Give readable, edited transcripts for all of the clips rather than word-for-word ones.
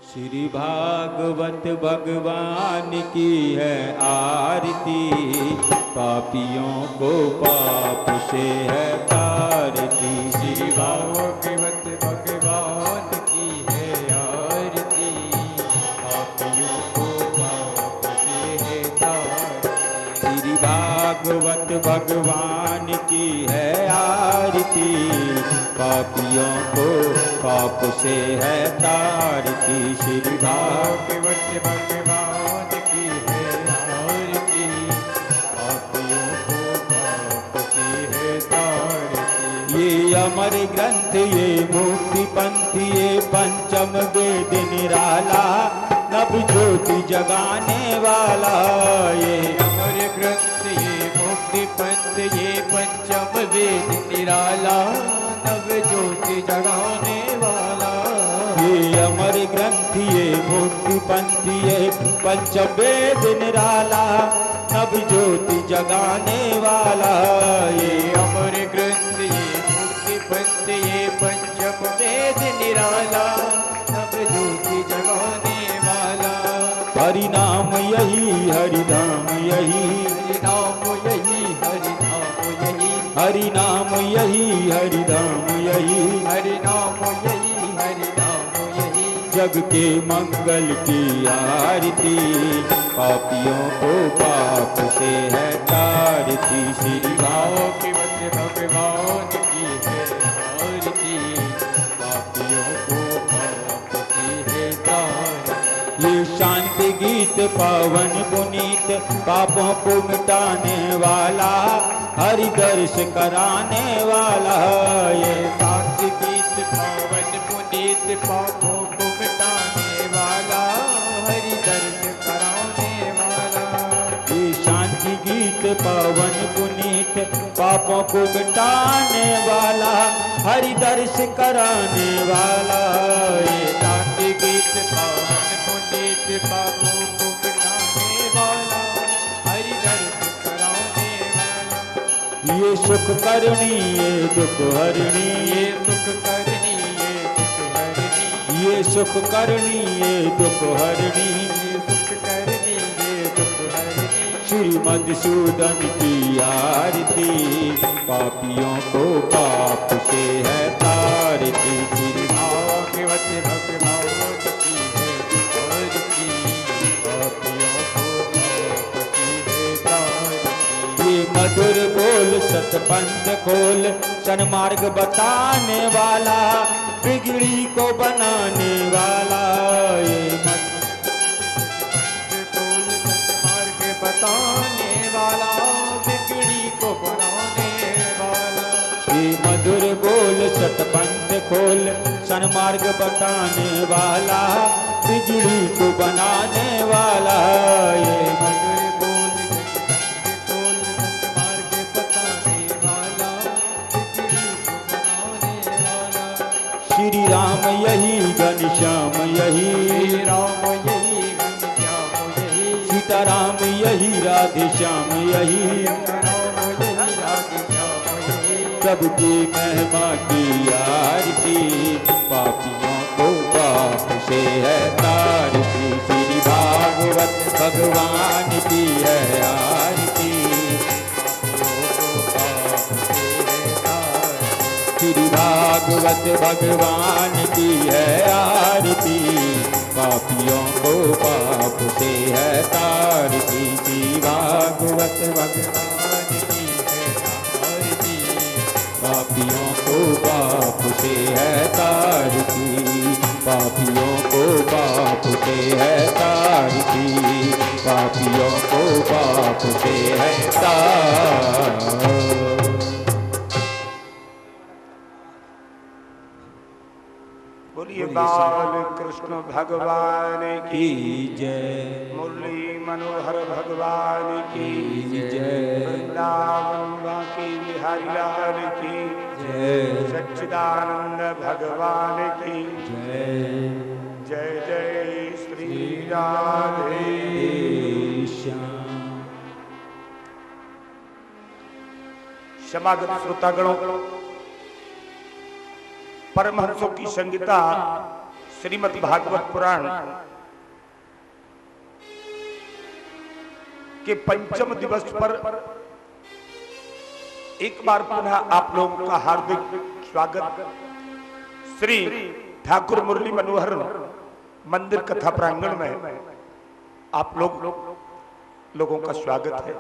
श्री भागवत भगवान की है आरती, पापियों को पाप से है तारती। श्री भागवत भगवान की है आरती, पापियों को पाप से है तारती। श्री भागवत भगवान की है आरती, पापियों को पाप से है तारती। श्री भागवत भगवान की है आरती, पापियों को पाप से है तारती। ये अमर ग्रंथ ये मुक्ति पंथ ये पंचम वेद निराला, नभ ज्योति जगाने वाला। ये अमर ग्रंथ ये मुक्ति पंथ ये पंचम वेद निराला, नव ज्योति जगाने वाला। ये अमर ग्रंथ ये मुक्ति पंथ ये पंचम वेद निराला, नभ ज्योति जगाने वाला। ये अमर ग्रंथ ये मुक्ति पंथ ये पंचम वेद निराला, नव ज्योति जगाने वाला। हरि नाम यही हरि धाम यही, हरि नाम यही हरि नाम यही, हरि नाम यही हरि धाम यही, हरि नाम यही हरि नाम यही। जग के मंगल की आरती, पापियों को पाप से है तारती। श्री भागवत भगवान की है आरती, पापियों को पाप से है तारती। ये शांति गीत पावन पुनीत, पापों को मिटाने वाला, हरि दर्श कराने वाला। ये शांति गीत पावन पुनीत, पापों को मिटाने वाला, हरि दर्श कराने वाला। ये शांति गीत पावन पुनीत, पापों को मिटाने वाला, हरि दर्श कराने वाला। ये शांति गीत पावन पुनीत, पापों को मिटाने वाला, हरि दर्श कराने वाला। ये सुख करणी ये दुख हरणी, ये सुख करनी ये दुख हरनी, ये सुख करणी ये दुख हरणी। ये सुख करनी ये दुख हरनी। श्री मधुसूदन की आरती, पापियों को पाप से है तारती। श्री भागवत भगवान की है आरती, पापियों को पाप से है तारती। ये मधुर बोल सतपंथ खोल, सन्मार्ग बताने वाला, बिगड़ी को बनाने वाला। ये मार्ग बताने वाला, बिगड़ी को बनाने वाला। ये मधुर बोल सतपंथ खोल, सन्मार्ग बताने वाला, बिगड़ी को बनाने वाला। ये मधुर बोल बोल मार्ग बताने वाला, बिगड़ी को बनाने वाला। श्री राम यही घनश्याम यही, श्री राम यही घनश्याम यही, सीता राम यही राधे श्याम यही। राम यही राधे श्याम यही। सबकी महिमा की आरती, पापियों को पाप से है तारती। श्री भागवत भगवान की है आरती, श्री भागवत भगवान की है आरती, पापियों को पाप से है तारती। श्री भागवत भगवान की है आरती, पापियों को पाप से है तारती, पापियों को पाप से है तारती, पापियों को पाप से है तारती। बोलिए बाल कृष्ण भगवान की जय, मुरली मनोहर भगवान की जय, वृंदावन बांके बिहारी लाल की जय, सच्चिदानंद भगवान की जय। जय जय श्री राधे श्याम। समागत श्रोतागणों, परमहंसों की संगीता श्रीमद् भागवत पुराण के पंचम दिवस पर एक बार पुनः आप लोगों का हार्दिक स्वागत श्री ठाकुर मुरली मनोहर मंदिर कथा प्रांगण में आप लोगों का स्वागत है।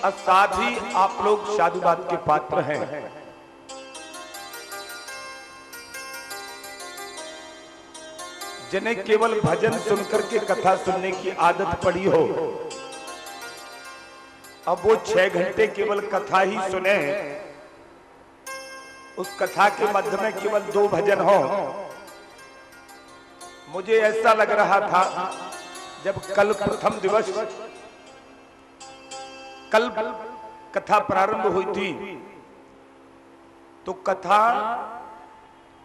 और साथ ही आप लोग साधुवाद के पात्र हैं। जिन्हें केवल भजन सुनकर के कथा सुनने की आदत पड़ी हो, अब वो 6 घंटे केवल कथा ही सुने, उस कथा के मध्य में केवल 2 भजन हो। मुझे ऐसा लग रहा था जब कल प्रथम दिवस कल कथा प्रारंभ हुई थी तो कथा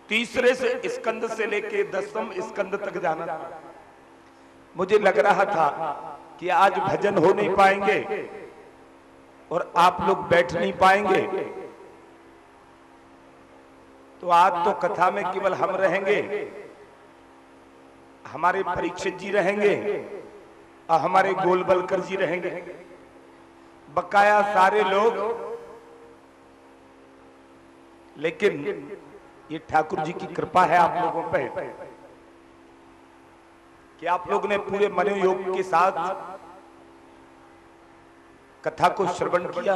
तीसरे से स्कंद से लेके 10वें स्कंद तक जाना था। मुझे लग रहा था कि आज भजन हो नहीं पाएंगे और आप लोग बैठ नहीं पाएंगे, तो आज तो कथा में केवल हम रहेंगे, हमारे परीक्षित जी रहेंगे और हमारे गोलबलकर जी रहेंगे। बकाया सारे लोग, लेकिन ये ठाकुर जी की कृपा है आप लोगों पे कि आप लोग ने पूरे मनोयोग के साथ कथा को श्रवण किया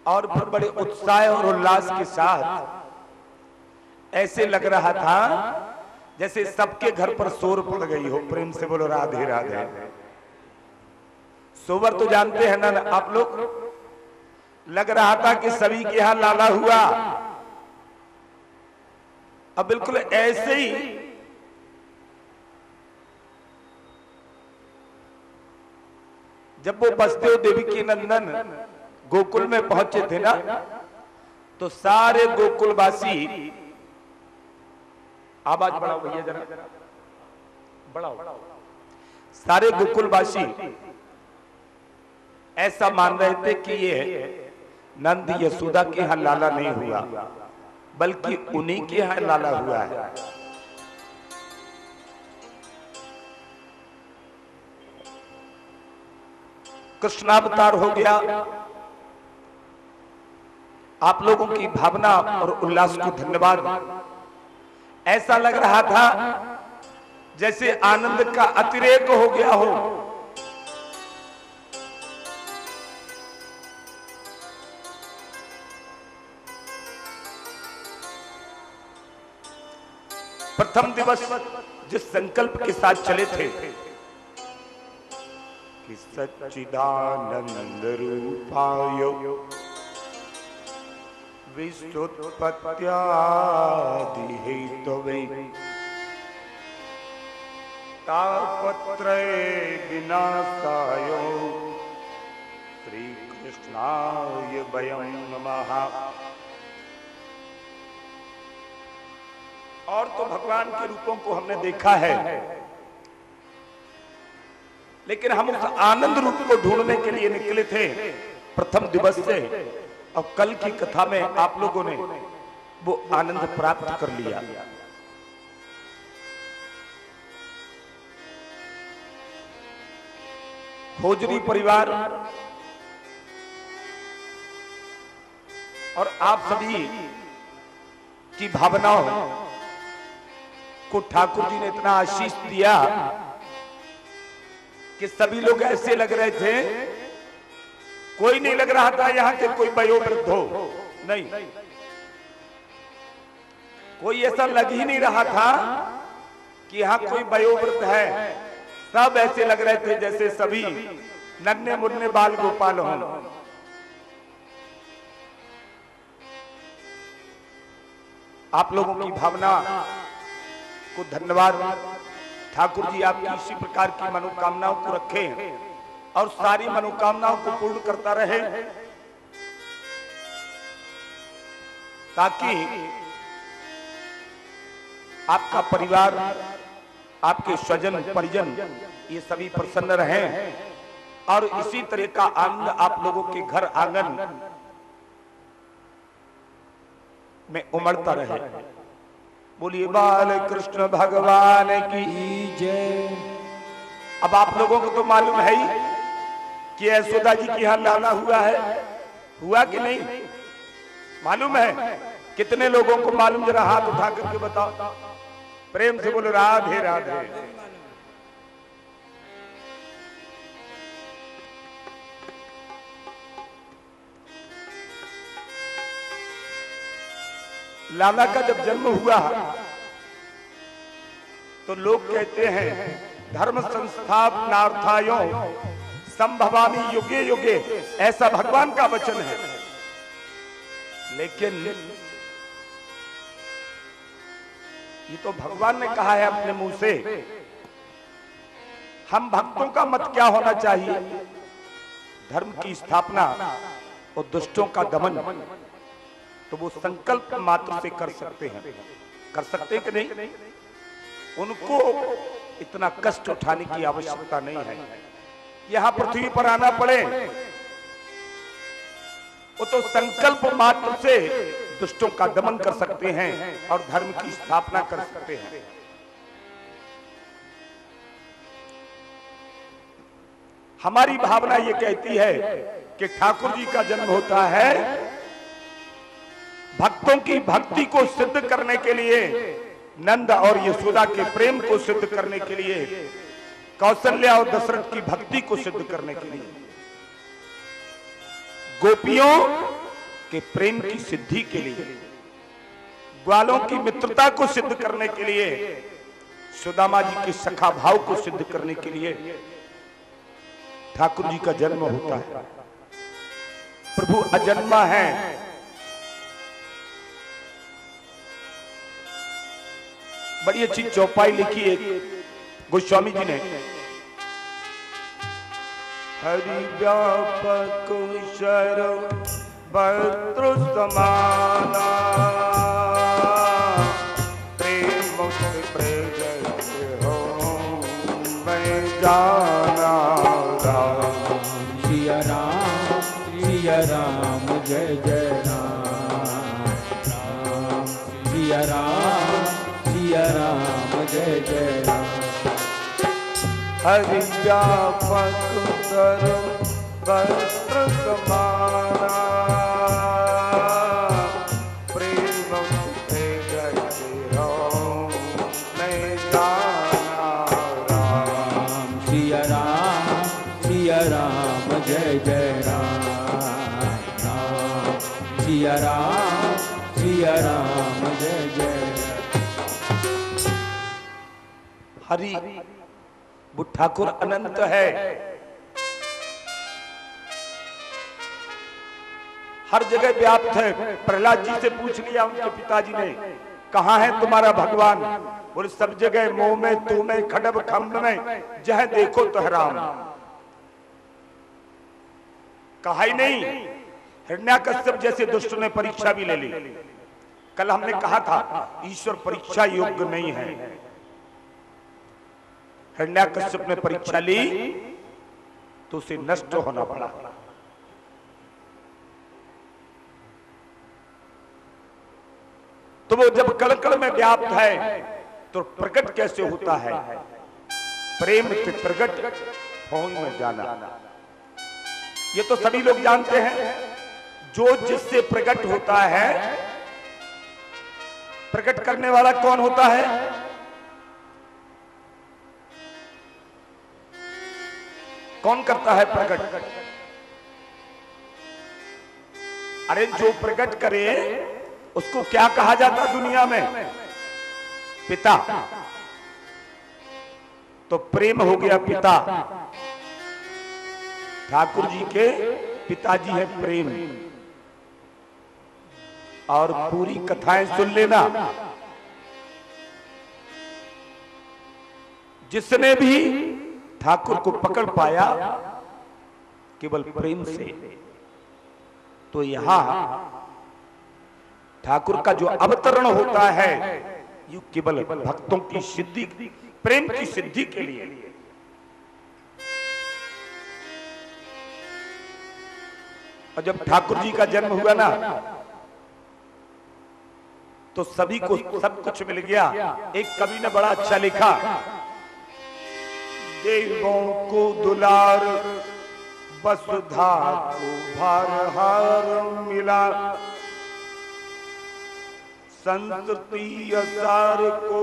और फिर बड़े उत्साह और उल्लास के साथ ऐसे लग रहा था जैसे सबके घर पर शोर पड़ गई हो। प्रेम से बोलो राधे राधे। सोवर तो जानते हैं ना आप लोग। लग रहा था कि सभी के यहां लाला हुआ। अब बिल्कुल ऐसे ही जब वो बसदेव देवी के नंदन गोकुल में पहुंचे थे ना, तो सारे गोकुलवासी, आवाज बढ़ाओ भैया जरा, बढ़ाओ। सारे गोकुलवासी ऐसा मान रहे थे कि ये नंद यशोदा के यहां लाला नहीं हुआ, बल्कि उन्हीं के यहां लाला हुआ है। कृष्णावतार हो गया। आप लोगों की भावना और उल्लास को धन्यवाद। ऐसा लग रहा था जैसे आनंद का अतिरेक हो गया हो। प्रथम दिवस जिस संकल्प के साथ चले थे कि सच्चिदानंद रूपाय विश्वोत्पत्त्यादि हेतवे तापत्रय विनाशाय श्री कृष्णाय वयं नमः। और तो भगवान के रूपों को हमने देखा है, लेकिन हम उस आनंद रूप को ढूंढने के लिए निकले थे प्रथम दिवस से, और कल की कथा में आप लोगों ने वो आनंद प्राप्त कर लिया। खोजरी परिवार और आप सभी की भावनाओं को ठाकुर जी ने इतना आशीष दिया कि सभी लोग ऐसे लग रहे थे, कोई नहीं लग रहा था यहां के कोई वयोवृद्ध हो, नहीं, कोई ऐसा लग ही नहीं रहा था कि यहां कोई वयोवृद्ध है। सब ऐसे लग रहे थे जैसे सभी नन्हे मुन्ने बाल गोपाल हों। आप लोगों की भावना को धन्यवाद। ठाकुर जी आपकी इसी प्रकार की मनोकामनाओं को रखें और सारी मनोकामनाओं को पूर्ण करता रहे, ताकि आपका परिवार, आपके स्वजन परिजन ये सभी प्रसन्न रहें और इसी तरह का आनंद आप लोगों के घर आंगन में उमड़ता रहे। बोलिए बाल कृष्ण भगवान की जय। अब आप लोगों को तो मालूम है ही कि यशोदा जी के यहाँ लाला हुआ है, हुआ कि नहीं मालूम है? कितने लोगों को मालूम, जरा हाथ उठा करके बताओ, प्रेम से बोलो राधे राधे। लाला का जब जन्म हुआ तो लोग कहते हैं धर्म संस्थापनार्थायो संभवामि युगे युगे, ऐसा भगवान का वचन है। लेकिन ये तो भगवान ने कहा है अपने मुंह से। हम भक्तों का मत क्या होना चाहिए? धर्म की स्थापना और दुष्टों का दमन तो वो संकल्प मात्र से कर सकते हैं, कर सकते कि नहीं? उनको इतना कष्ट उठाने की आवश्यकता नहीं है। यहां पृथ्वी पर आना पड़े वो तो संकल्प मात्र से दुष्टों का दमन कर सकते हैं और धर्म की स्थापना कर सकते हैं। हमारी भावना ये कहती है कि ठाकुर जी का जन्म होता है भक्तों की भक्ति को सिद्ध करने के लिए, नंद और यशोदा के प्रेम को सिद्ध करने के लिए, कौशल्या और दशरथ की भक्ति को सिद्ध करने के लिए, गोपियों के प्रेम की सिद्धि के लिए, ग्वालों की मित्रता को सिद्ध करने के लिए, सुदामा जी के सखा भाव को सिद्ध करने के लिए ठाकुर जी का जन्म होता है। प्रभु अजन्मा है। बड़ी अच्छी चौपाई लिखी है गोस्वामी जी ने। हरि व्यापक शर भद्र समाना, प्रेम प्रेज हो मैं जाना। राम सिया राम जय जय राम, राम सिया राम जय जय राम। हरि व्यापक कर वस्त्र समाना, प्रेम से जय हो मैं जाना। राम सिया राम जय जय राम, राम सिया राम जय जय राम। हरि वो ठाकुर अनंत है, हर जगह व्याप्त है। प्रहलाद जी से पूछ लिया उनके पिताजी ने, कहां है तुम्हारा भगवान? बोले सब जगह, मोह में, तू में, खडब खम्भ में, जहां देखो तो राम। कहा ही नहीं। हिरण्याकश्यप जैसे दुष्ट ने परीक्षा भी ले ली। कल हमने कहा था ईश्वर परीक्षा योग्य नहीं है। हिरण्याकश्यप ने परीक्षा ली तो उसे नष्ट होना पड़ा। तो वो जब कण में व्याप्त है तो प्रकट कैसे होता है? प्रेम से प्रकट हो में जाना। ये तो सभी लोग जानते हैं। जो जिससे प्रकट होता है, प्रकट करने वाला कौन होता है? कौन करता है प्रकट? अरे जो प्रकट करे उसको क्या कहा जाता दुनिया में? पिता। तो प्रेम हो गया पिता। ठाकुर जी के पिताजी है प्रेम। और पूरी कथाएं सुन लेना। जिसने भी ठाकुर को पकड़ पाया केवल प्रेम से, तो यहां ठाकुर का जो अवतरण होता है ये केवल भक्तों की सिद्धि, प्रेम की सिद्धि के लिए। और जब ठाकुर जी का जन्म हुआ ना, तो सभी को सब कुछ मिल गया। एक कवि ने बड़ा अच्छा लिखा, देवों को दुलार वसुधा को भारहार मिला, संस्कृति असार को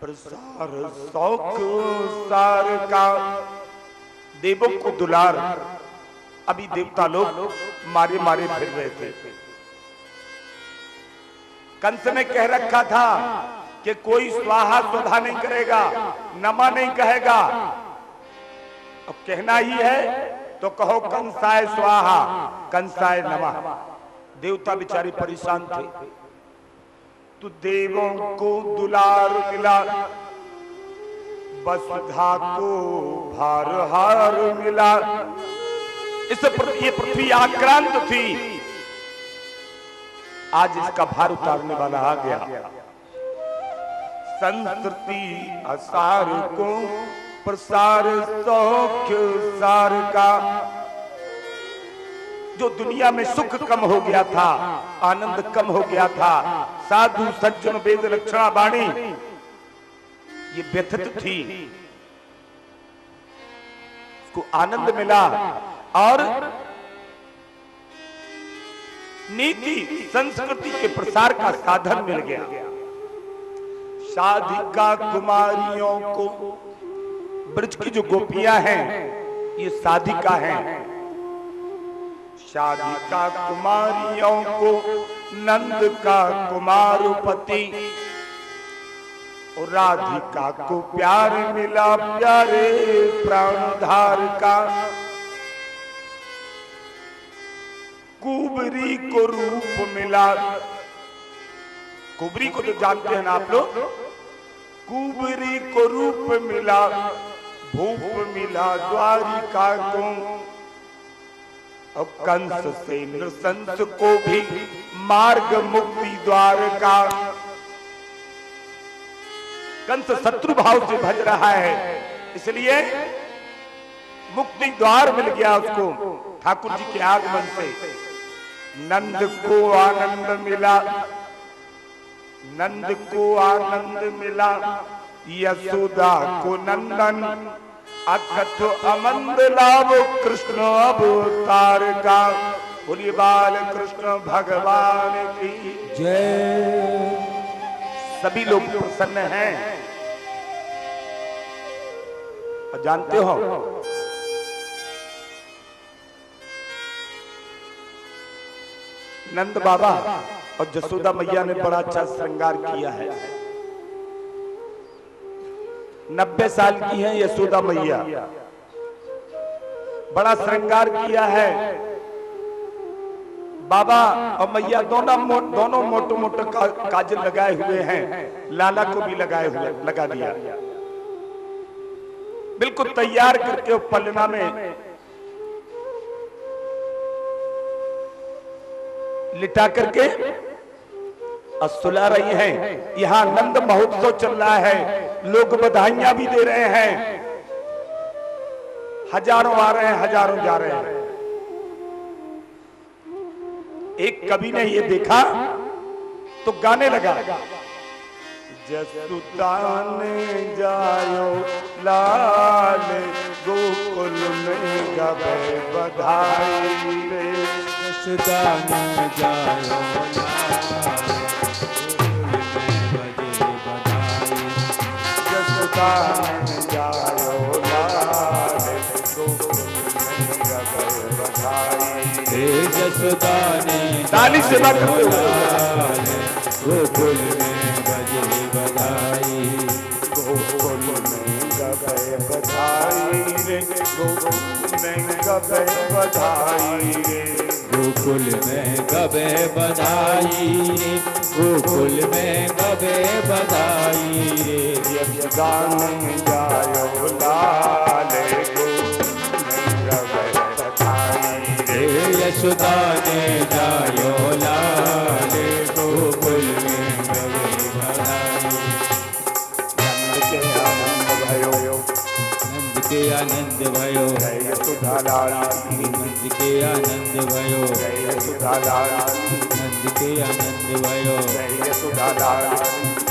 प्रसार शौक सार का। देवों को दुलार, अभी देवता लोग मारे मारे फिर रहे थे। कंस ने कह रखा था कि कोई स्वाहा स्वधा नहीं करेगा, नमा नहीं कहेगा। अब कहना ही है तो कहो कंसाय स्वाहा कंसाय नमः। देवता बेचारे परेशान थे। तो देवों को दुलार मिला, वसुधा को भारहार मिला। ये पृथ्वी आक्रांत थी, आज इसका भार उतारने वाला आ गया। संस्कृति असार को प्रसार सौख्य सार का। जो दुनिया में सुख कम हो गया था, आनंद कम हो गया था, साधु सज्जन वेद लक्षणा वाणी ये व्यथित थी, उसको आनंद मिला। और नीति संस्कृति के प्रसार का साधन मिल गया। साधिका कुमारियों को, ब्रज की जो गोपियां हैं ये साधिका हैं। साधिका कुमारियों को नंद का कुमारपति, और राधिका को प्यार मिला प्यारे प्राणधार का। कुबरी को रूप मिला, कुबरी को तो जानते हैं ना आप लोग। कुबरी को रूप मिला, भूप मिला द्वारिका को। और कंस से नृशंस को भी मार्ग मुक्ति द्वार का। कंस शत्रु भाव से भज रहा है, इसलिए मुक्ति द्वार मिल गया उसको ठाकुर जी के आगमन से। नंद को आनंद मिला, नंद को आनंद मिला, यशोदा को नंदन अकथ अमंद लाभ कृष्ण अवतार का। बोलिए बाल कृष्ण भगवान की जय। सभी लोग प्रसन्न हैं। और जानते हो नंद बाबा और जसोदा मैया ने बड़ा अच्छा श्रृंगार किया है। 90 साल की है यशोदा मैया, बड़ा श्रृंगार किया है। बाबा और मैया दोनों मोटे मोटे काजल लगाए हुए हैं, लाला को भी लगा दिया। बिल्कुल तैयार करके पलना में लिटा करके और सुला रही हैं। यहां नंद महोत्सव चल रहा है, लोग बधाइयां भी दे रहे हैं। हजारों आ रहे हैं, हजारों जा रहे हैं। एक कवि ने ये देखा तो गाने लगा, जसुदान जायो लाल गोकुल में गवे बधाई रे। जसुदान जायो जसुदान जायो लाल गोकुल में गवे बधाई रे। जसुदान ताली से बात करते हो। गोकुल में बजे बधाई, गोकुल में गवे बधाई रे, गोकुल में गवे बधाई रे। गोकुल में गवे बधाई रे, गोकुल में गवे बधाई रे। यशोदान जायो लाल गोकुल में गवे बधाई रे। यशोदान जायो लाल गोकुल में गवे बधाई। नंद के आनंद भयो, नंद के आनंद भयो, जय यशोदा लाल की, नंद के आनंद भयो, जय यशोदा लाल की, नंद के आनंद भयो। जय यशोदा लाल की।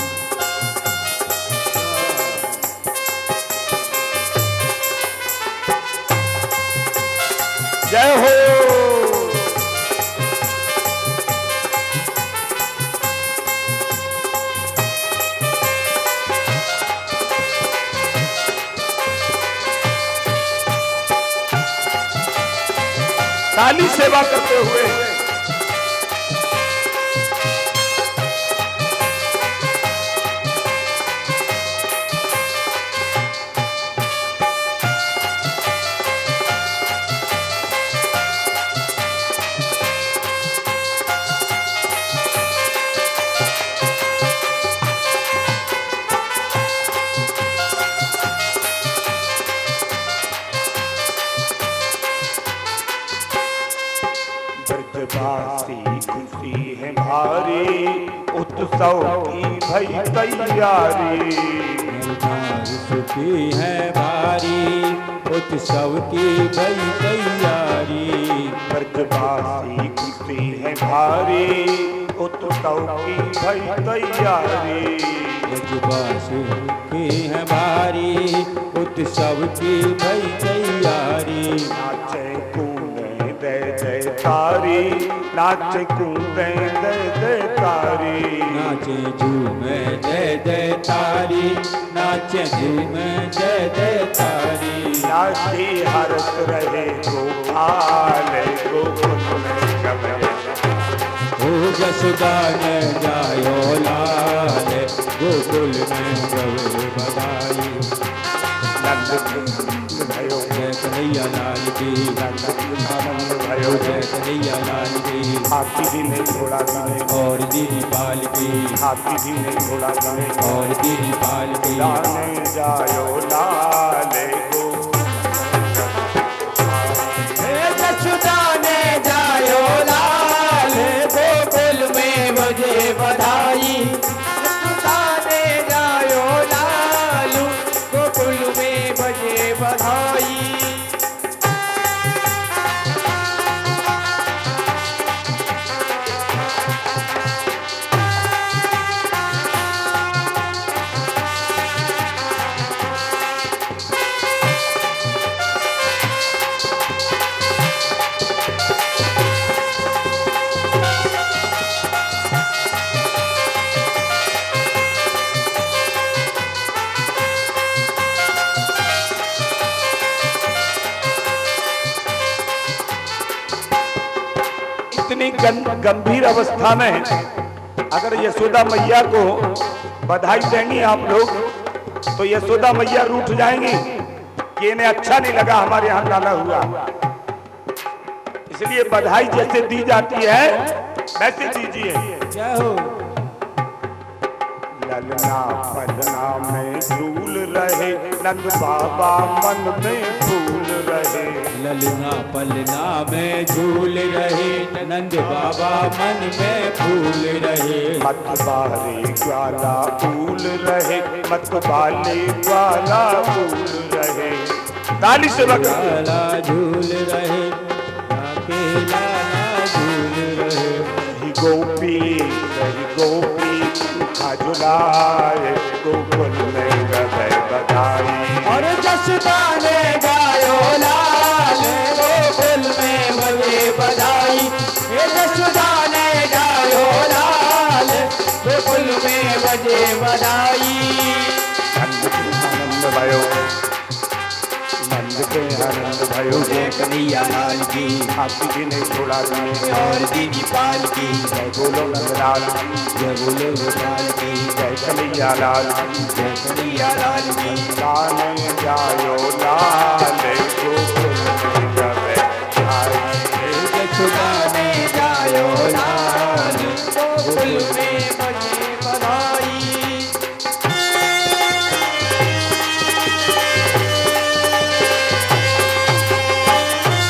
जय हो। ताली सेवा करते हुए ब्रजवासी खुशी है भारी, उत्सव की भई तैयारी। सुखी है भारी, उत्सव की भई तैयारी। ब्रजवासी खुशी है भारी, उत्सव की भई तैयारी। ब्रजवासी की है भारी, उत्सव की भई तैयारी। नाचे कूदे दे जयकारी, नाचे कूदे दे जयकारी। नाचे झूमे जय जय तारी, नाचे झूमे जय जय तारी। नाची हरत रहे गोपाल, गोकुल में गवे। हो जसोदा ने जायो लाल, गोकुल में गवे बधाई। नंद भयो, जय कन्हैया लाल की, आनंद भयो। जय कन्हैया लाल की। हाथी भी नहीं घोड़ा भी नहीं, और दीदी पाल की, हाथी भी नहीं घोड़ा भी नहीं। और दीदी पाल की। लाने जायो लाल गो, यशोदा ने जायो लाल, गोकुल में बजे बधाई। यशोदा ने जायो लाल, गोकुल में बजे बधाई। इतनी गंभीर अवस्था में अगर यशोदा मैया को बधाई देंगी आप लोग, तो यशोदा मैया रूठ जाएंगी कि इन्हें अच्छा नहीं लगा हमारे यहाँ डाला हुआ। इसलिए बधाई जैसे दी जाती है वैसे दीजिए। जय हो। ललना पलना में झूल रहे, नंद बाबा मन में फूल रहे। ललना पलना में झूल रहे, नंद बाबा मन में फूल रहे। मत बारे ग्वाला फूल रहे, मत बाले ग्वाला फूल रहे। ताली से बता। लाला झूल रहे, राके लाला झूल रहे। रही गोपी झुलाए, गोकुल में गए बधाई। और जसोदा ने गायो लाल, गोकुल में बजे बधाई। ये जसोदा ने गायो लाल, गोकुल में बजे बधाई। नंद के आनंद भयो, नंद के आनंद भयो। जय कन्हैया लाल की, हाथी जी ने छोड़ा दिए, और दीदी पाल की। जय बोलो नंदलाल, जय बोलो गोपाल की, जय कन्हैया लाल। जय कन्हैया लाल की। गाने जायो लाल, गोकुल में गए बधाई। यशोदा ने जायो लाल, गोकुल में बजे बधाई।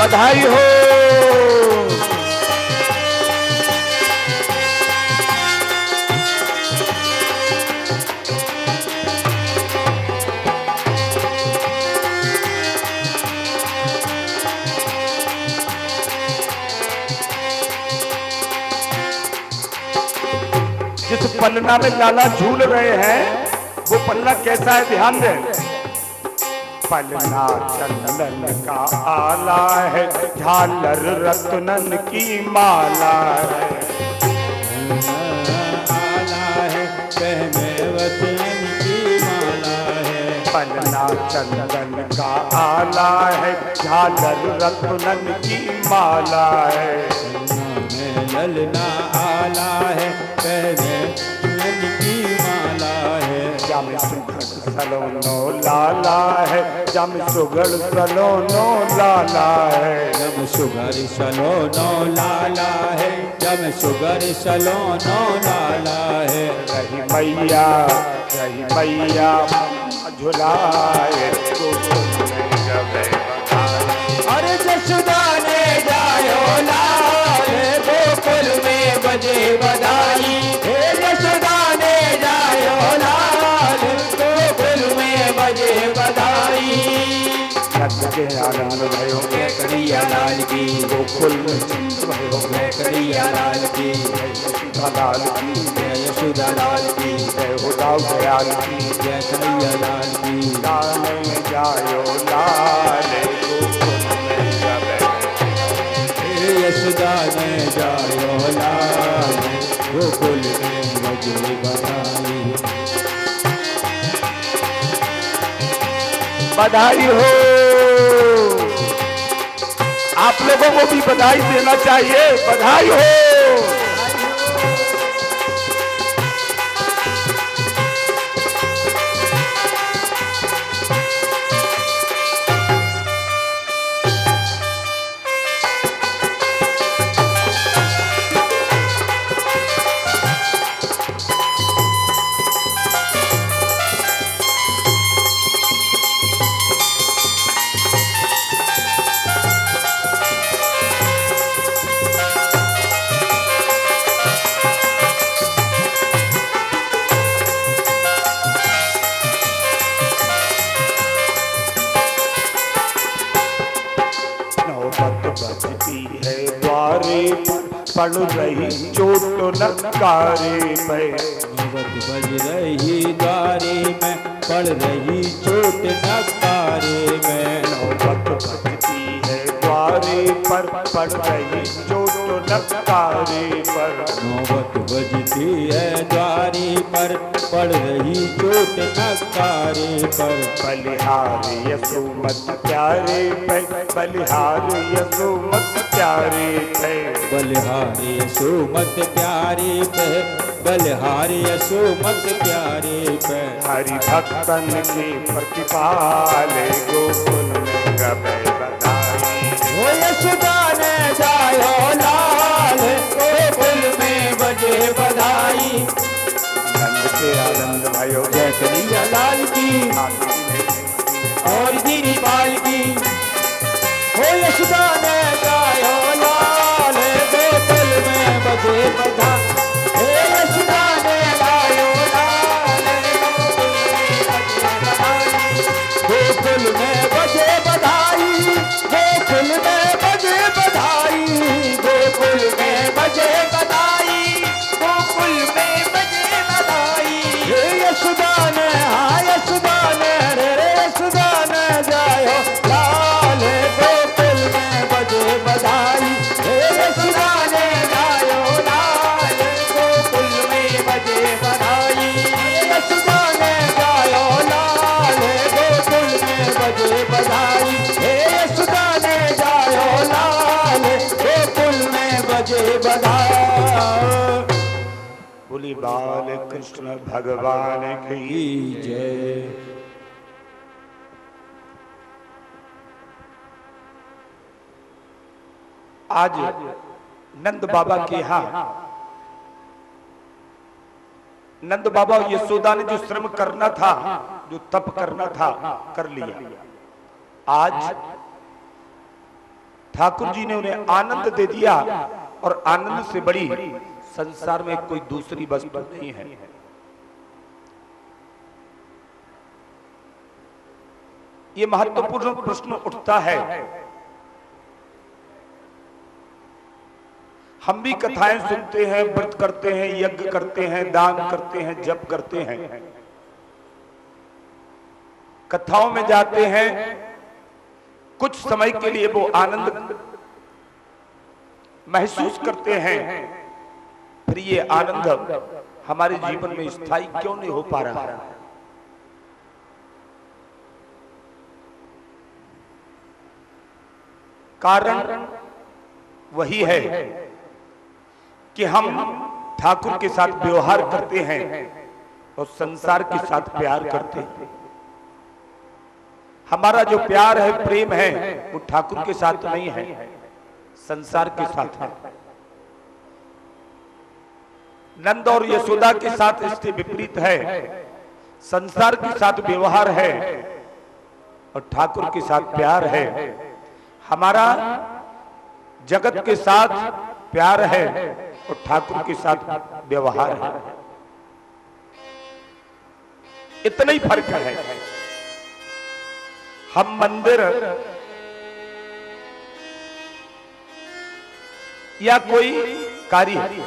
बधाई हो। पलना में लाला झूल रहे हैं, वो पलना कैसा है ध्यान दें। पलना चंदन का आला है, झालर रत्नन की माला है। आला है पहने वतन की माला है। पलना चंदन का आला है, झालर रत्नन की माला है। ललना आला है पहने वतन की माला है। जम सुगढ़ सलोनो लाला है, जम सुगढ़ सलोनो लाला है। जम सुगर सलोनो लाला है, जम सुगर सलोनो लाला है। रही मैया झुलाए अरे जसुदा ने जायो लाल, गोकुल में बजे बधाई। हे जसुदा ने जायो लाल, गोकुल में बजे बधाई। के आनंद भयो करिया लाल की, गोकुल में भयो करिया लाल की, यशोदा लाल की, जय यशोदा लाल की, जय हो दाऊ दयाल की। जय करिया लाल की। लाले जायो लाल, गोकुल में जब हे यशोदा ने जायो लाल, गोकुल में बजे बधाई। बधाई हो। आप लोगों को भी बधाई देना चाहिए। बधाई हो। बजती है द्वारे पर, पड़ रही चोट नकारे पे। नौबत बज रही द्वारे में, पड़ रही चोट नकारे में। नौबत बजती है द्वारे पर, पड़ रही चोट नकारे पर। नौबत बजती है द्वारे पर, पड़ रही चोट नकारे पर। बलिहार यशोमत प्यारे पे, बलिहार यशोमत प्यारे पे। बलिहार यशोमत प्यारे पे, बलिहार यशोमत प्यारे पे। हरि भक्तन के प्रतिपाले, गोकुल में गवे बधाई। हो यशोदा ने जायो लाल, गोकुल में बजे बधाई। नंद के आनंद भयो जय कन्हैया लाल की, और गिरिपाल की। हो यशोदा ने जायो लाल, गोकुल में बजे बधाई। हे यशोदा ने जायो लाल, गोकुल में बजे बधाई। गोकुल में बजे बधाई, गोकुल में बजे बधाई, गोकुल में बजे बधाई। हे यशोदा ने, हाँ यशोदा ने, रे यशोदा ने जायो लाल, गोकुल में बजे बधाई। हे यशोदा ने जायो लाल, गोकुल में बजे बधाई। हे यशोदा ने जायो लाल, गोकुल में बजे बधाई। हे यशोदा ने जायो लाल, गोकुल में बजे बधाई। बोली बाल कृष्ण भगवान की। जय। आज नंद बाबा के यहाँ नंद बाबा और यशोदा ने जो श्रम करना था, जो तप करना था, कर लिया। आज ठाकुर जी ने उन्हें आनंद दे दिया, और आनंद से बड़ी संसार में कोई दूसरी वस्तु नहीं है। ये महत्वपूर्ण प्रश्न उठता है, हम भी कथाएं सुनते हैं, व्रत करते हैं, यज्ञ करते हैं, दान करते हैं, जप करते हैं, कथाओं में जाते हैं, कुछ समय के लिए वो आनंद महसूस करते हैं, फिर ये आनंद हमारे जीवन में स्थायी क्यों नहीं हो पा रहा है? कारण वही है कि हम ठाकुर के साथ व्यवहार करते हैं और संसार के साथ प्यार करते हैं। हमारा जो प्यार है, प्रेम है, वो ठाकुर के साथ नहीं है, संसार के साथ है। नंद और यशोदा के साथ इससे विपरीत है, संसार के साथ व्यवहार है और ठाकुर के साथ प्यार है। हमारा जगत के साथ प्यार है और ठाकुर के साथ व्यवहार है। इतना ही फर्क है। हम मंदिर या कोई कार्य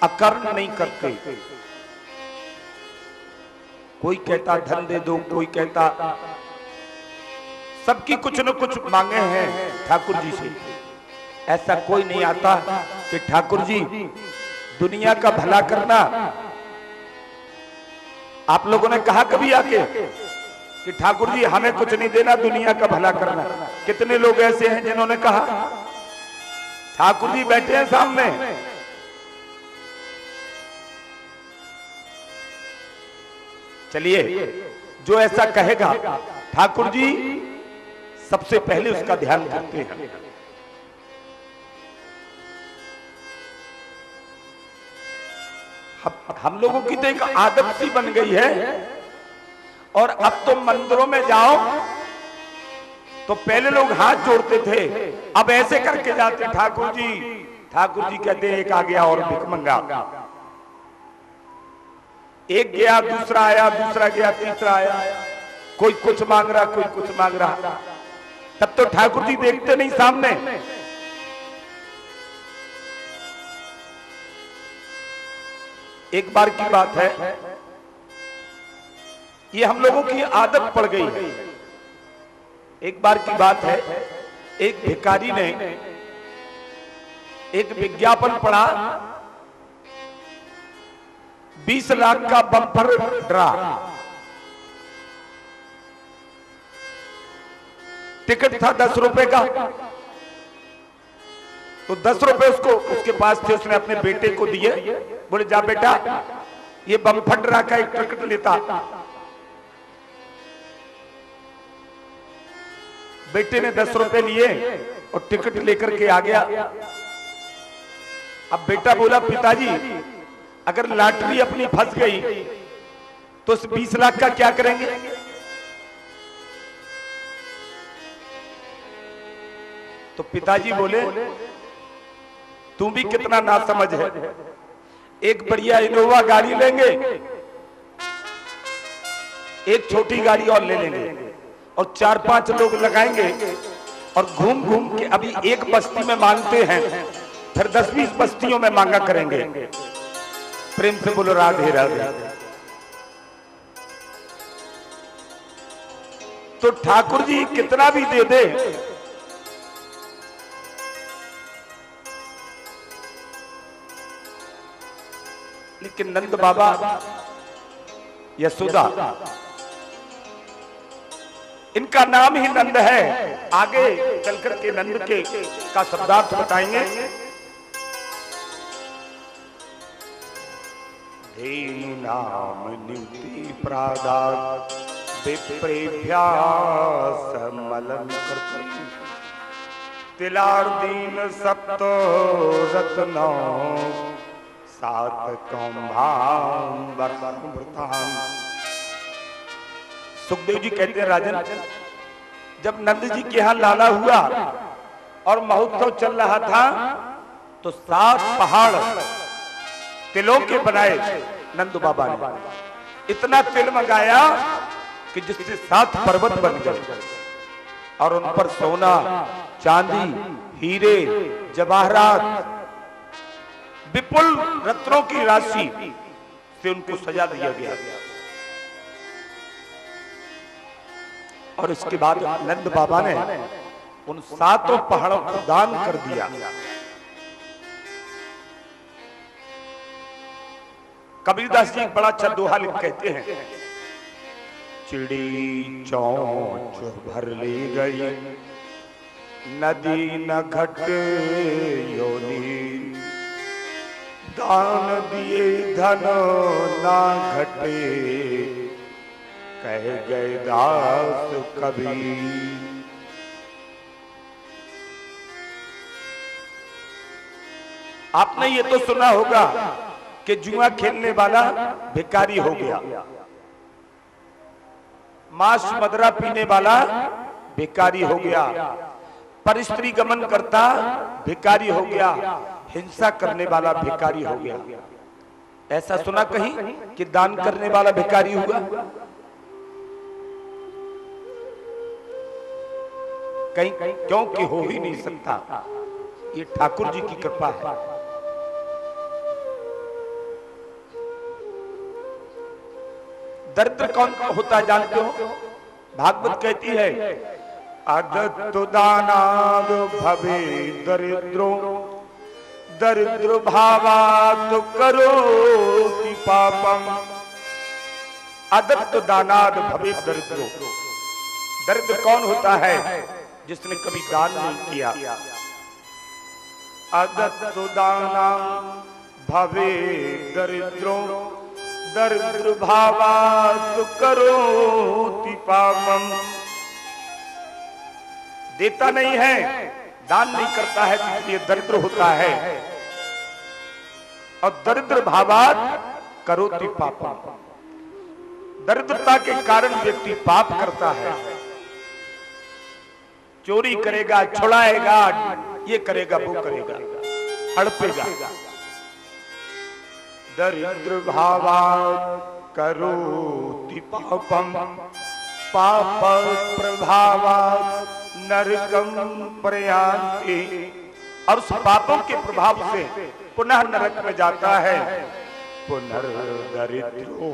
अकर्ण नहीं करते। कोई कहता धन दे दो, कोई कहता, सबकी कुछ न कुछ मांगे हैं ठाकुर जी से। ऐसा कोई नहीं आता कि ठाकुर जी दुनिया का भला करना। आप लोगों ने कहा कभी आके कि ठाकुर जी हमें कुछ नहीं देना, दुनिया का भला करना? कितने लोग ऐसे हैं जिन्होंने कहा? ठाकुर जी बैठे हैं सामने। चलिए, जो ऐसा कहेगा ठाकुर जी सबसे पहले उसका ध्यान रखते हैं। हम लोगों की तो एक आदत सी बन गई है। और अब तो मंदिरों में जाओ तो पहले लोग हाथ जोड़ते थे, अब ऐसे करके जाते, ठाकुर जी। ठाकुर जी कहते हैं एक आ गया और भिखमंगा। एक गया, दूसरा आया, दूसरा गया, तीसरा आया, कोई कुछ मांग रहा, कोई कुछ मांग रहा। तब तो ठाकुर जी देखते नहीं सामने। एक बार की बात है, ये हम लोगों की आदत पड़ गई है। एक बार की बात है, एक भिखारी ने एक विज्ञापन पढ़ा, 20 लाख का बम्पर ड्रा। टिकट था 10 रुपए का, तो 10 रुपए उसको उसके पास थे, उसने अपने बेटे को दिए। बोले जा बेटा, ये बम्पर ड्रा का एक टिकट लेता। बेटे ने 10 रुपए लिए और टिकट लेकर के आ गया। अब बेटा बोला पिताजी, अगर लॉटरी अपनी फंस गई तो उस 20 लाख का क्या करेंगे? तो पिताजी बोले तू भी कितना नासमझ है, एक बढ़िया इनोवा गाड़ी लेंगे, एक छोटी गाड़ी और ले लेंगे और 4-5 लोग लगाएंगे और घूम घूम के अभी एक बस्ती में मांगते हैं, फिर 10-20 बस्तियों में मांगा करेंगे। प्रेम से बोलो राधे राधे। तो ठाकुर जी कितना भी दे दे, लेकिन नंद बाबा, यशोदा, इनका नाम ही नंद है। आगे चलकर के नंद के का शब्दार्थ बताएंगे। धेनु नाम नियुक्ति प्रादात् विप्रेभ्यासमलं कृतं तिलार्दीन सप्तो रत्नो सात कौम्भाम्बरमृतान्। सुखदेव जी कहते हैं राजन, जब नंद जी के यहां लाला हुआ और महोत्सव चल रहा था तो 7 पहाड़ तिलों के बनाए नंद बाबा ने। इतना तिल मंगाया कि जिससे 7 पर्वत बन गए और उन पर सोना, चांदी, हीरे, जवाहरात विपुल रत्नों की राशि से उनको सजा दिया गया। और इसके बाद नंद बाबा ने उन 7 पहाड़ों को दान कर दिया। कबीरदास जी एक बड़ा अच्छा दोहा लिख कहते हैं, चिड़ी चौंच भर ली गई, नदी न घट योनी, दान दिए धन ना घटे, कह गए दास कबीर। आपने ये तो सुना होगा कि जुआ खेलने वाला भिखारी हो गया, मांस मदरा पीने वाला भिखारी हो गया, परस्त्री गमन करता भिखारी हो गया, हिंसा करने वाला भिखारी हो गया। ऐसा सुना कहीं कि दान करने वाला भिखारी हुआ? कहीं क्योंकि हो ही नहीं सकता। ये ठाकुर जी की कृपा है। दरिद्र कौन होता है जानते हो? भागवत कहती है, अदत्तु दानाद भवे दरिद्रो, दरिद्र भावात् करोति पापम। अदत्तु दानाद भवे दरिद्रो, दरिद्र कौन होता है? जिसने कभी दान नहीं किया। अदत्तु दाना भवे दरिद्रो, दरिद्र भावात् करोति पापम। देता नहीं है, दान नहीं करता है, इसलिए दरिद्र होता है। और दरिद्र भावात् करोति पापम, दरिद्रता के कारण व्यक्ति पाप करता है। चोरी करेगा, छुड़ाएगा, ये करेगा, वो करेगा, हड़पेगा। दरिद्र भावात् करोति पापम, पाप प्रभावात् नरकम प्रयान्ति। और उस पापों के प्रभाव से पुनः नरक में जाता है। पुनर्दरिद्रो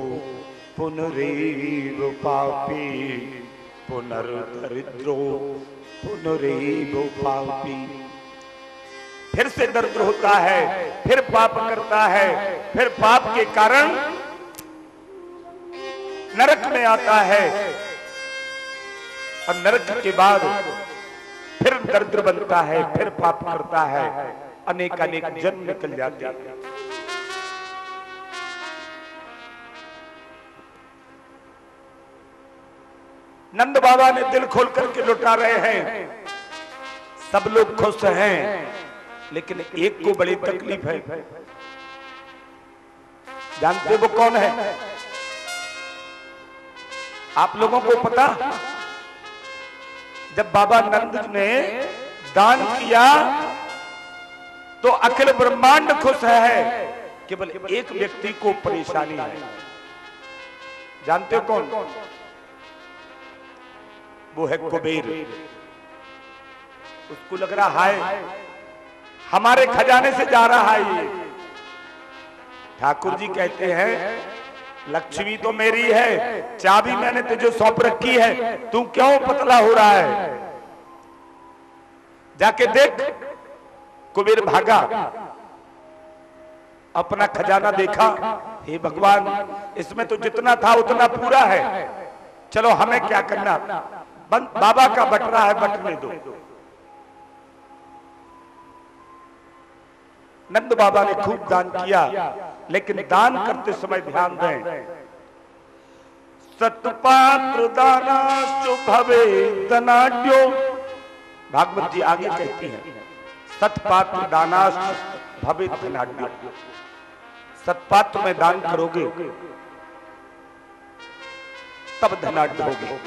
पुनरेव पापी, पुनर्दरिद्रो पुनरेव पापी। फिर से दरिद्र होता है, फिर पाप करता है, फिर पाप के कारण नरक में आता है। और नरक के बाद फिर दरिद्र बनता है, फिर पाप करता है, अनेक अनेक जन्म निकल जाते हैं। नंद बाबा ने दिल खोल करके लुटा रहे हैं। सब लोग खुश हैं, लेकिन एक को बड़ी तकलीफ है। जानते वो कौन है? आप लोगों को पता? जब बाबा नंद ने दान किया तो अखिल ब्रह्मांड खुश है, केवल एक व्यक्ति को परेशानी है। जानते हो कौन? वो है कुबेर। उसको लग रहा है हमारे खजाने से जा रहा है ये। ठाकुर जी कहते हैं, लक्ष्मी तो मेरी है, चाबी मैंने तुझे सौंप रखी है, तू क्यों पतला हो रहा है? जाके देख। कुबेर भागा, अपना खजाना देखा, हे भगवान, इसमें तो जितना था उतना पूरा है, चलो हमें क्या करना, बाबा का बटरा है, बटने दो। नंद बाबा ने खूब दान किया, लेकिन दान करते समय ध्यान दें, सतपात्र दानाश्च भवे धनाढ्यो। भागवत जी आगे कहती हैं, सतपात्र दानाश्च भवे धनाढ्यो। सतपात्र में दान करोगे तब धनाढ्य होगे।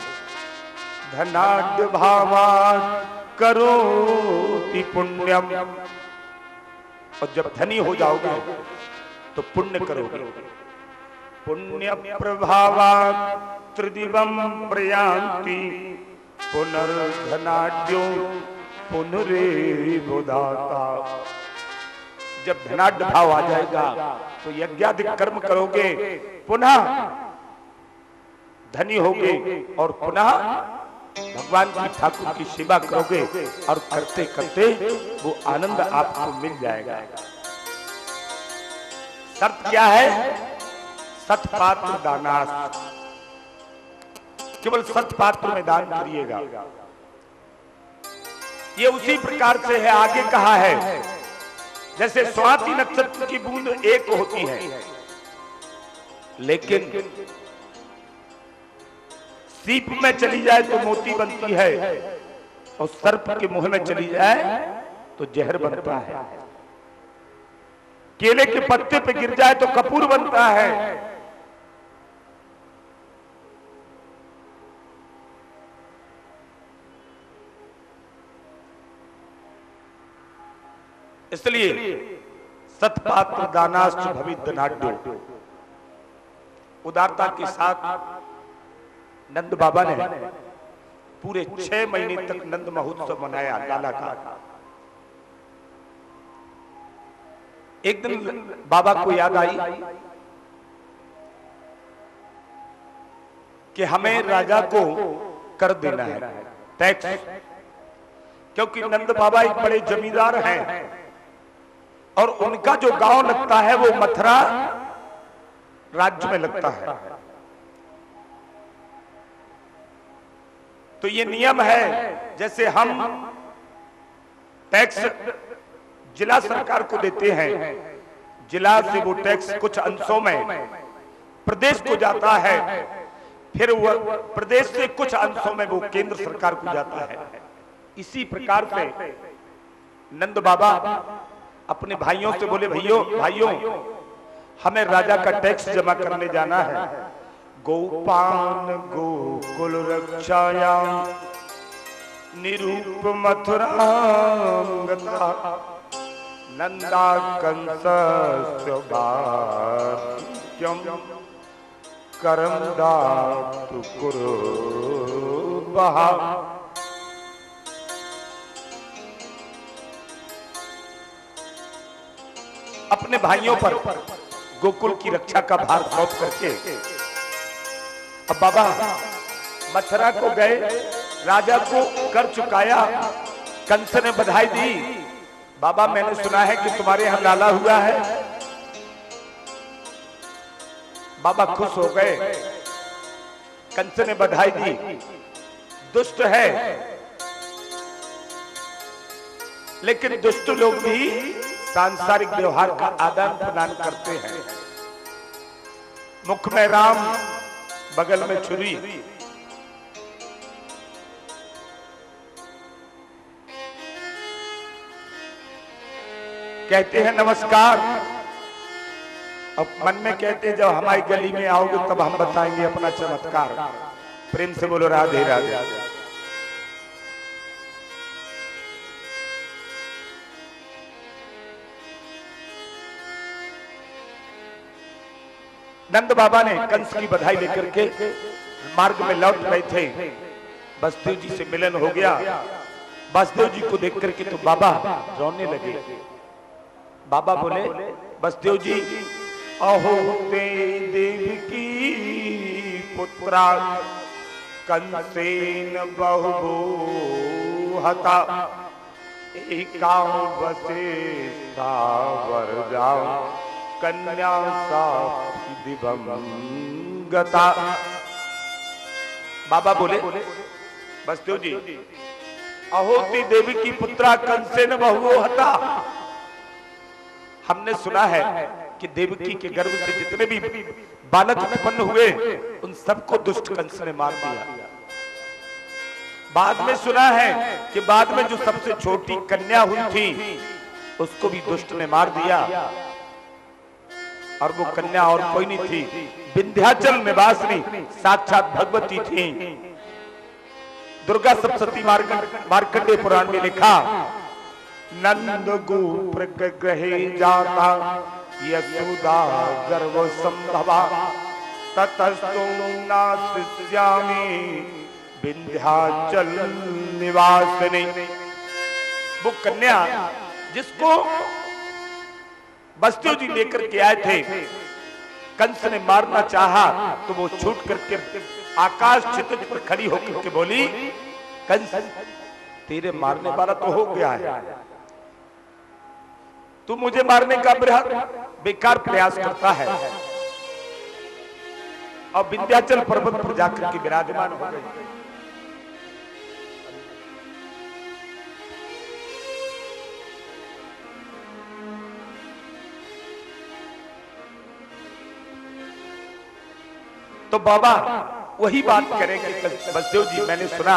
धनाढ्य भावात् करोति पुण्यम। और जब धनी हो जाओगे तो पुण्य करोगे। पुण्य प्रभावात् त्रिदिवम प्रयान्ति, पुनर्धनाढ्यो पुनरेव दाता। जब धनाढ्य भाव आ जाएगा तो यज्ञादि कर्म करोगे, पुनः धनी होगे और पुनः भगवान की ठाकुर की सेवा करोगे और करते करते वो आनंद आपको मिल जाएगा। शर्त क्या है? सतपात्र दानास, केवल सतपात्र में दान करिएगा। ये उसी प्रकार से है, आगे कहा है जैसे स्वाति नक्षत्र की बूंद एक होती है, लेकिन सीप में चली जाए तो मोती बनती है और सर्प के मुंह में चली जाए तो जहर बनता है। केले के पत्ते पे गिर जाए तो कपूर बनता है। इसलिए सतपात्र दानाश्च भवित धनाढ्यो, उदारता के साथ नंद बाबा ने पूरे 6 महीने तक नंद महोत्सव मनाया लाला का। एक दिन बाबा को याद आई कि हमें राजा को कर देना है टैक्स, क्योंकि नंद बाबा एक बड़े जमींदार हैं और उनका जो गांव लगता है वो मथुरा राज्य में लगता है। तो ये नियम है, जैसे हम टैक्स जिला सरकार को देते हैं, जिला से वो टैक्स कुछ अंशों में प्रदेश को जाता है, फिर वो प्रदेश से कुछ अंशों में वो केंद्र सरकार को जाता है। इसी प्रकार से नंद बाबा अपने भाइयों से बोले, भाइयों हमें राजा का टैक्स जमा करने जाना है। गोपान गोकुल रक्षायां निरूप मथुरांगता नंदा कंस स्वभाग्यम करम दातु कुरु बहा। अपने भाइयों पर गोकुल की रक्षा का भार सौंप करके अब बाबा मथुरा को गए, राजा को कर चुकाया, कंस ने बधाई दी, बाबा मैंने सुना है कि तुम्हारे यहां लाला हुआ है। बाबा खुश हो गए, कंस ने बधाई दी, दुष्ट है लेकिन दुष्ट लोग भी सांसारिक व्यवहार का आदान प्रदान करते हैं। मुख में राम, बगल में छुरी। कहते हैं नमस्कार, अब मन में कहते हैं जब हमारी गली में आओगे तब हम बताएंगे अपना चमत्कार। प्रेम से बोलो राधे राधे। नंद बाबा ने कंस की बधाई लेकर के मार्ग में लौट रहे थे, बसदेव जी से मिलन हो गया। बसदेव जी को देख करके तो बाबा रोने लगे। बाबा बोले, बसदेव जी अहो ते देव की पुत्रा कंसेन बहु हता एकां वसिष्ठा वरजां कन्या सा दिवम गता। बाबा बोले, बसदेव जी अहोती देवी की पुत्रा कंसेन बहु हता। हमने सुना है कि देवकी के गर्भ से जितने भी बालक उत्पन्न हुए उन सबको दुष्ट कंस ने मार दिया। बाद में सुना है कि बाद में जो सबसे छोटी कन्या हुई थी उसको भी दुष्ट ने मार दिया, और वो कन्या और कोई नहीं थी, विंध्याचल निवासिनी साक्षात भगवती थी। दुर्गा सप्तशती मार्कंडेय पुराण में लिखा, नंद गोत्र ग्रहे जाता यशोदा गर्भ संभवा ततस्तु नास्यामि विंध्याचल निवासिनी। वो कन्या जिसको वसुदेव जी लेकर के आए थे। कंस ने मारना चाहा तो वो छूट करके आकाश क्षितिज पर खड़ी होकर के बोली, कंस तेरे मारने वाला तो हो गया है, तू मुझे मारने का बेकार प्रयास करता है। और विंध्याचल पर्वत पर जाकर के विराजमान हो गई। तो बाबा वही बात करेंगे वसुदेव जी, मैंने सुना